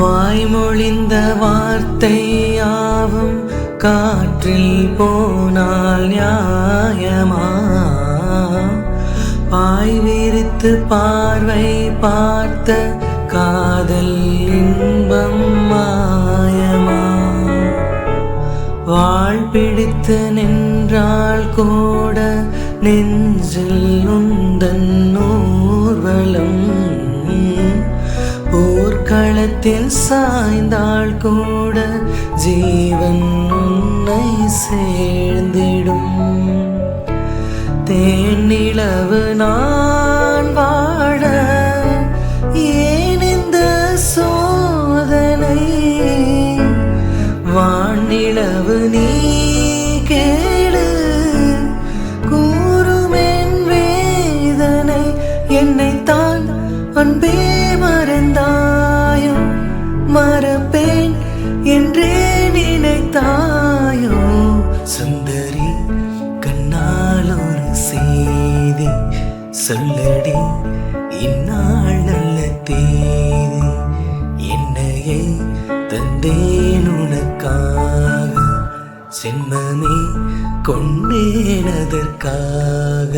வாய்மொழிந்த வார்த்தையாவும் காற்றில் போனால் நியாயமா? பாய் விரித்து பார்வை பார்த்த காதல் இன்பம் மாயமா? வாழ் பிடித்து நின்றால் கூட நெஞ்சில் உந்தன் ஊர்வலம். போர்க்களத்தில் சாய்ந்தால் கூட ஜீவன் உன்னை சேர்ந்திடும். தேனிலவு நான் வாழ ஏன் இந்த சோதனை? வானிலவு நீ கேளு கூறுமென் வேதனை. என்னைத்தான் அன்பே மறந்தாயோ? மறப்பேன் என்றே நினைத்தாயோ? சுந்தரி கண்ணால் ஒரு செய்தி சொல்லடி, இந்நாள் நல்ல தேதி. என்னையே தந்தேன் உனக்காக, சென்மமே கொண்டேன் அதற்காக.